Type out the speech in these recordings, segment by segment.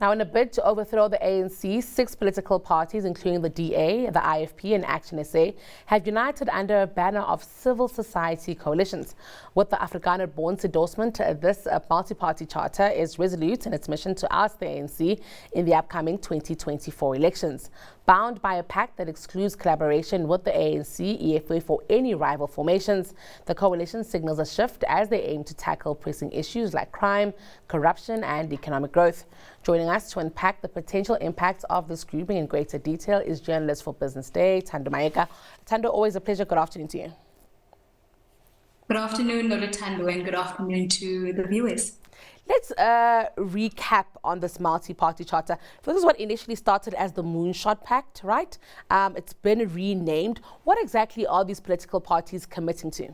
Now, in a bid to overthrow the ANC, 6 political parties, including the DA, the IFP and ActionSA, have united under a banner of civil society coalitions. With the Afrikanerbond's endorsement, this multi-party charter is resolute in its mission to oust the ANC in the upcoming 2024 elections. Bound by a pact that excludes collaboration with the ANC, EFF or any rival formations, the coalition signals a shift as they aim to tackle pressing issues like crime, corruption and economic growth. Joining us to unpack the potential impacts of this grouping in greater detail is journalist for Business Day, Thando Maeko. Thando, always a pleasure. Good afternoon to you. Good afternoon, Thando, and good afternoon to the viewers. Let's recap on this multi-party charter. This is what initially started as the Moonshot Pact, right? It's been renamed. What exactly are these political parties committing to?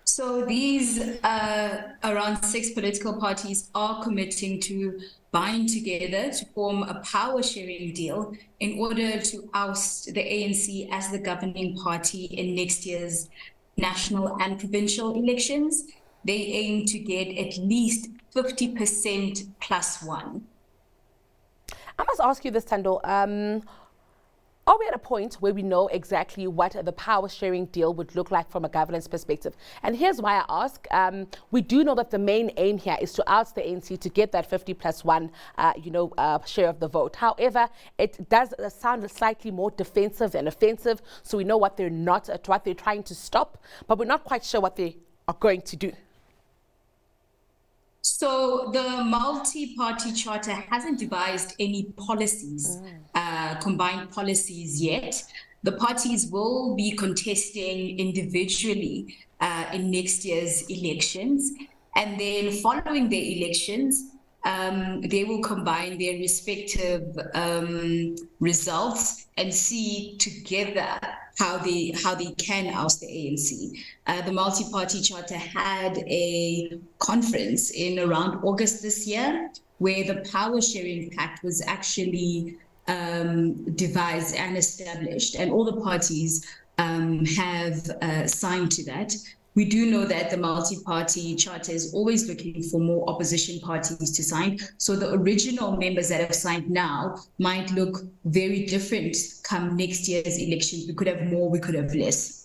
So these around 6 political parties are committing to bind together to form a power-sharing deal in order to oust the ANC as the governing party in next year's national and provincial elections. They aim to get at least 50% plus one. I must ask you this, Thando. Are we at a point where we know exactly what the power sharing deal would look like from a governance perspective? And here's why I ask. We do know that the main aim here is to oust the ANC to get that 50 plus one, share of the vote. However, it does sound slightly more defensive than offensive. So we know what they're what they're trying to stop, but we're not quite sure what they are going to do. So the multi-party charter hasn't devised any policies, combined policies yet. The parties will be contesting individually in next year's elections. And then following their elections, they will combine their respective results and see together how they can oust the ANC. The multi-party charter had a conference in around August this year, where the power sharing pact was actually devised and established, and all the parties have signed to that. We do know that the multi-party charter is always looking for more opposition parties to sign. So the original members that have signed now might look very different come next year's elections. We could have more, we could have less.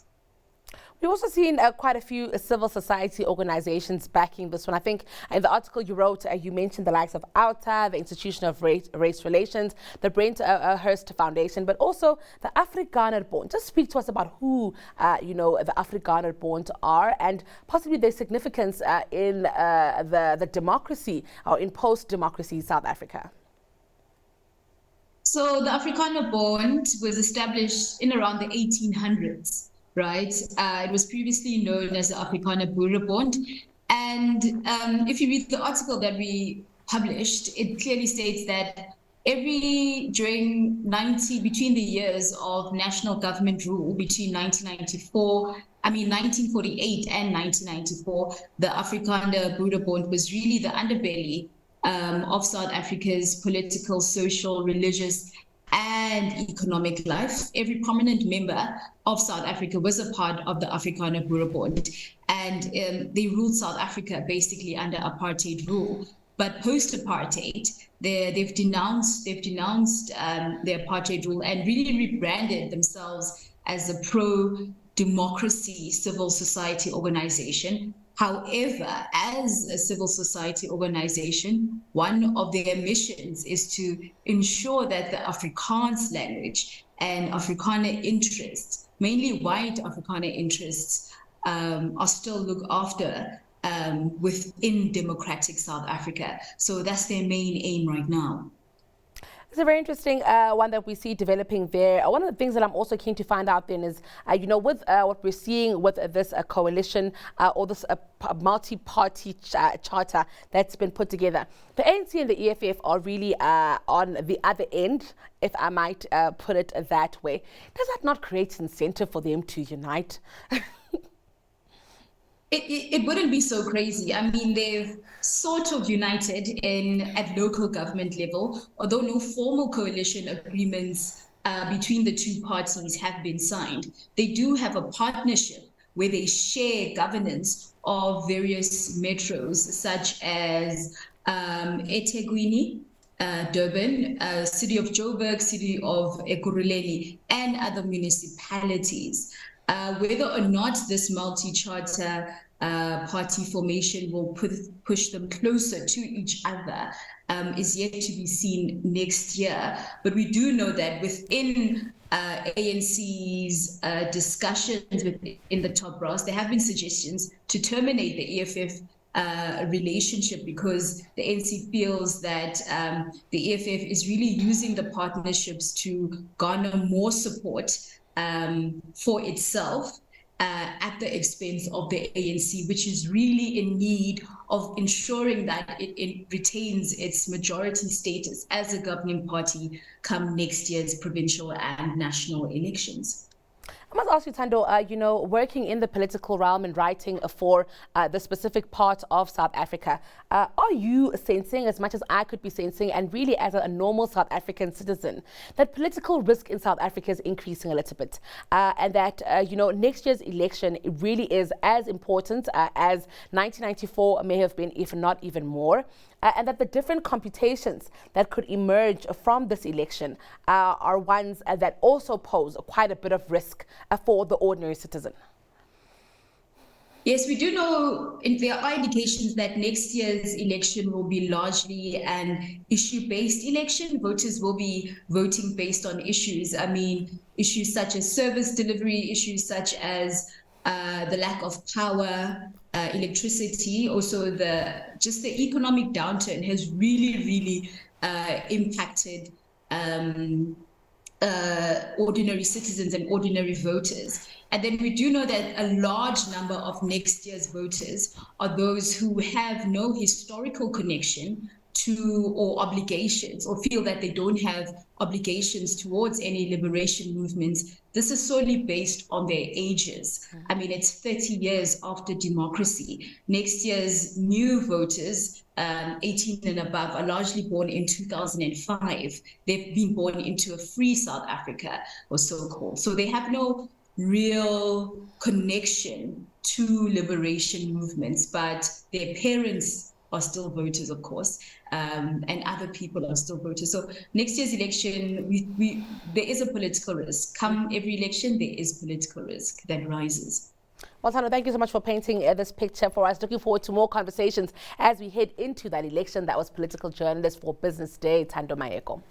We've also seen quite a few civil society organizations backing this one. I think in the article you wrote, you mentioned the likes of OUTA, the Institution of Race Relations, the Brent Hurst Foundation, but also the Afrikanerbond. Just speak to us about who, the Afrikanerbond are and possibly their significance in the democracy or in post-democracy South Africa. So the Afrikanerbond was established in around the 1800s. Right. It was previously known as the Afrikanerbond. And if you read the article that we published, it clearly states that between the years of national government rule, between 1948 and 1994, the Afrikanerbond was really the underbelly of South Africa's political, social, religious, and economic life. Every prominent member of South Africa was a part of the Afrikanerbond, and they ruled South Africa basically under apartheid rule. But post-apartheid, they've denounced the apartheid rule and really rebranded themselves as a pro-democracy civil society organization. However, as a civil society organization, one of their missions is to ensure that the Afrikaans language and Afrikaner interests, mainly white Afrikaner interests, are still looked after within democratic South Africa. So that's their main aim right now. It's a very interesting one that we see developing there. One of the things that I'm also keen to find out then is, with what we're seeing with this coalition or this multi-party charter that's been put together. The ANC and the EFF are really on the other end, if I might put it that way. Does that not create incentive for them to unite? It wouldn't be so crazy. I mean, they've sort of united at local government level, although no formal coalition agreements between the two parties have been signed. They do have a partnership where they share governance of various metros, such as eThekwini, Durban, city of Joburg, city of Ekurhuleni, and other municipalities. Whether or not this multi-charter party formation will push them closer to each other is yet to be seen next year. But we do know that within ANC's discussions within the top brass, there have been suggestions to terminate the EFF relationship because the ANC feels that the EFF is really using the partnerships to garner more support for itself at the expense of the ANC, which is really in need of ensuring that it retains its majority status as a governing party come next year's provincial and national elections. I must ask you, Thando, working in the political realm and writing for the specific part of South Africa, are you sensing, as much as I could be sensing, and really as a normal South African citizen, that political risk in South Africa is increasing a little bit? And that, next year's election really is as important as 1994 may have been, if not even more? And that the different computations that could emerge from this election are ones that also pose quite a bit of risk for the ordinary citizen. Yes, we do know there are indications that next year's election will be largely an issue-based election. Voters will be voting based on issues. I mean, issues such as service delivery, issues such as the lack of power, electricity, also just the economic downturn has really impacted ordinary citizens and ordinary voters. And then we do know that a large number of next year's voters are those who have no historical connection to or obligations, or feel that they don't have obligations towards any liberation movements. This is solely based on their ages. I mean, it's 30 years after democracy. Next year's new voters, 18 and above, are largely born in 2005. They've been born into a free South Africa, or so-called. So they have no real connection to liberation movements, but their parents are still voters, of course, and other people are still voters. So next year's election, there is a political risk. Come every election, there is political risk that rises. Well, Thando, thank you so much for painting this picture for us. Looking forward to more conversations as we head into that election. That was political journalist for Business Day, Thando Maeko.